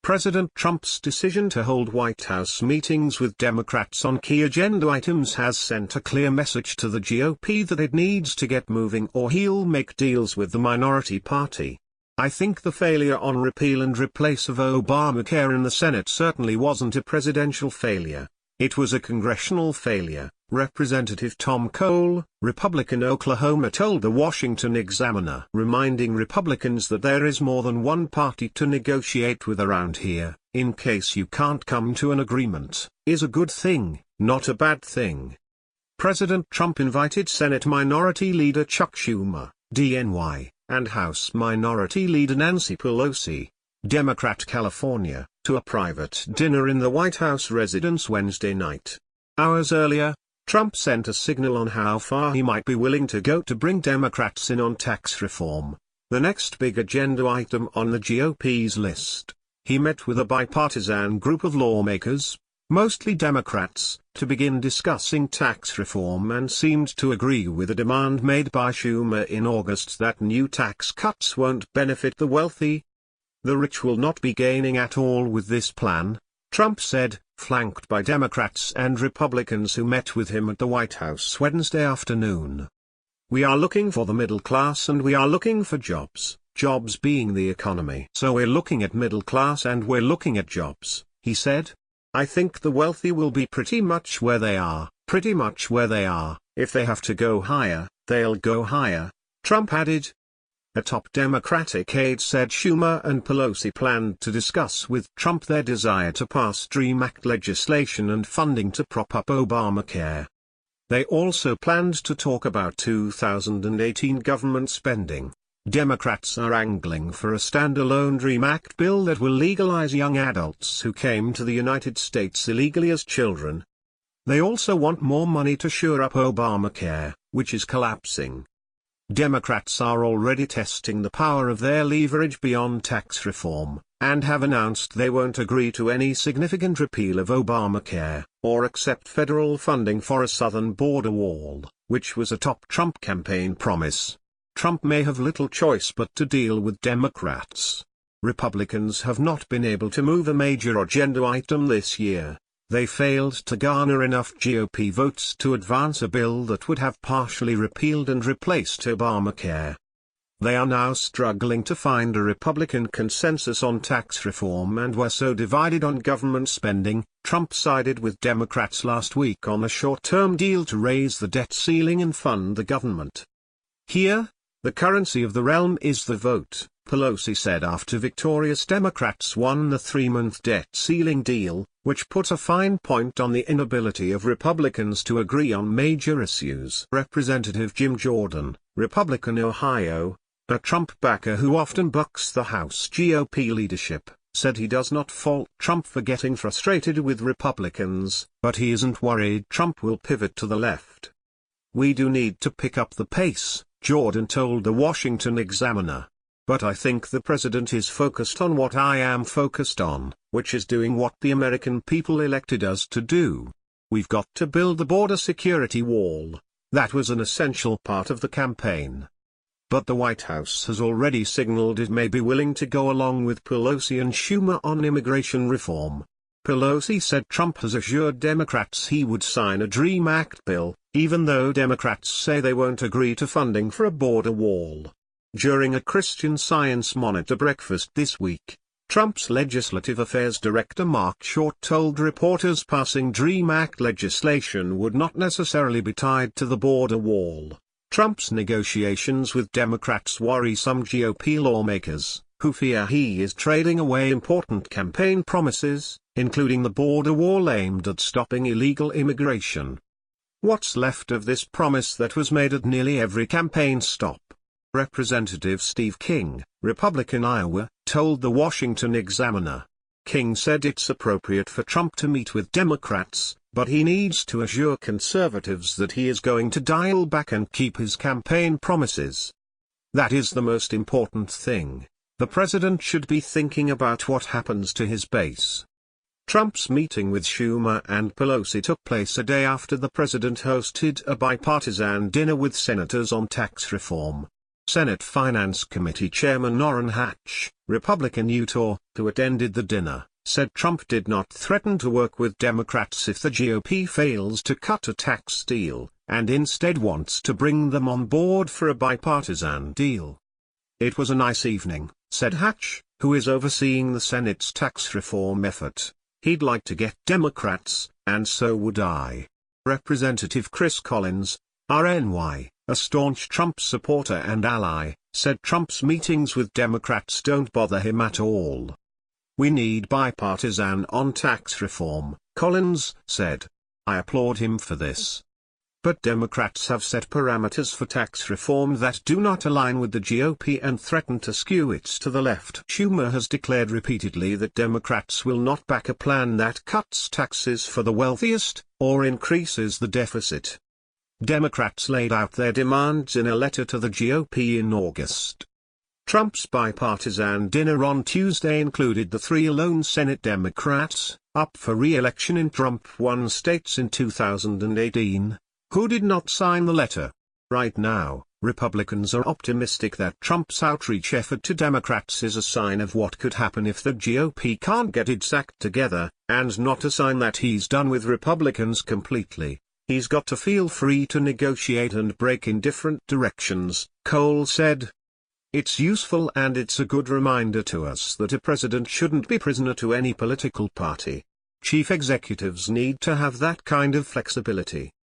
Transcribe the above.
President Trump's decision to hold White House meetings with Democrats on key agenda items has sent a clear message to the GOP that it needs to get moving or he'll make deals with the minority party. I think the failure on repeal and replace of Obamacare in the Senate certainly wasn't a presidential failure. It was a congressional failure, Representative Tom Cole, Republican Oklahoma told the Washington Examiner, reminding Republicans that there is more than one party to negotiate with around here, in case you can't come to an agreement, is a good thing, not a bad thing. President Trump invited Senate Minority Leader Chuck Schumer, DNY, and House Minority Leader Nancy Pelosi, Democrat California, to a private dinner in the White House residence Wednesday night. Hours earlier, Trump sent a signal on how far he might be willing to go to bring Democrats in on tax reform, the next big agenda item on the GOP's list. He met with a bipartisan group of lawmakers, mostly Democrats, to begin discussing tax reform and seemed to agree with a demand made by Schumer in August that new tax cuts won't benefit the wealthy. The rich will not be gaining at all with this plan, Trump said, flanked by Democrats and Republicans who met with him at the White House Wednesday afternoon. We are looking for the middle class and we are looking for jobs, jobs being the economy. So we're looking at middle class and we're looking at jobs, he said. I think the wealthy will be pretty much where they are. If they have to go higher, they'll go higher, Trump added. A top Democratic aide said Schumer and Pelosi planned to discuss with Trump their desire to pass DREAM Act legislation and funding to prop up Obamacare. They also planned to talk about 2018 government spending. Democrats are angling for a standalone DREAM Act bill that will legalize young adults who came to the United States illegally as children. They also want more money to shore up Obamacare, which is collapsing. Democrats are already testing the power of their leverage beyond tax reform, and have announced they won't agree to any significant repeal of Obamacare, or accept federal funding for a southern border wall, which was a top Trump campaign promise. Trump may have little choice but to deal with Democrats. Republicans have not been able to move a major agenda item this year. They failed to garner enough GOP votes to advance a bill that would have partially repealed and replaced Obamacare. They are now struggling to find a Republican consensus on tax reform and were so divided on government spending. Trump sided with Democrats last week on a short-term deal to raise the debt ceiling and fund the government. Here, the currency of the realm is the vote, Pelosi said after victorious Democrats won the 3-month debt ceiling deal, which put a fine point on the inability of Republicans to agree on major issues. Representative Jim Jordan, Republican Ohio, a Trump backer who often bucks the House GOP leadership, said he does not fault Trump for getting frustrated with Republicans, but he isn't worried Trump will pivot to the left. We do need to pick up the pace, Jordan told the Washington Examiner. But I think the president is focused on what I am focused on, which is doing what the American people elected us to do. We've got to build the border security wall. That was an essential part of the campaign. But the White House has already signaled it may be willing to go along with Pelosi and Schumer on immigration reform. Pelosi said Trump has assured Democrats he would sign a DREAM Act bill, even though Democrats say they won't agree to funding for a border wall. During a Christian Science Monitor breakfast this week, Trump's Legislative Affairs Director Mark Short told reporters passing DREAM Act legislation would not necessarily be tied to the border wall. Trump's negotiations with Democrats worry some GOP lawmakers, who fear he is trading away important campaign promises, including the border wall aimed at stopping illegal immigration. What's left of this promise that was made at nearly every campaign stop? Representative Steve King, Republican Iowa, told the Washington Examiner. King said it's appropriate for Trump to meet with Democrats, but he needs to assure conservatives that he is going to dial back and keep his campaign promises. That is the most important thing. The president should be thinking about what happens to his base. Trump's meeting with Schumer and Pelosi took place a day after the president hosted a bipartisan dinner with senators on tax reform. Senate Finance Committee Chairman Orrin Hatch, Republican Utah, who attended the dinner, said Trump did not threaten to work with Democrats if the GOP fails to cut a tax deal, and instead wants to bring them on board for a bipartisan deal. "It was a nice evening," said Hatch, who is overseeing the Senate's tax reform effort. "He'd like to get Democrats, and so would I." Representative Chris Collins, RNY, a staunch Trump supporter and ally, said Trump's meetings with Democrats don't bother him at all. "We need bipartisan on tax reform," Collins said. "I applaud him for this. But Democrats have set parameters for tax reform that do not align with the GOP and threaten to skew it to the left." Schumer has declared repeatedly that Democrats will not back a plan that cuts taxes for the wealthiest, or increases the deficit. Democrats laid out their demands in a letter to the GOP in August. Trump's bipartisan dinner on Tuesday included the three lone Senate Democrats, up for re-election in Trump-won states in 2018, who did not sign the letter. Right now, Republicans are optimistic that Trump's outreach effort to Democrats is a sign of what could happen if the GOP can't get its act together, and not a sign that he's done with Republicans completely. "He's got to feel free to negotiate and break in different directions," Cole said. "It's useful and it's a good reminder to us that a president shouldn't be prisoner to any political party. Chief executives need to have that kind of flexibility."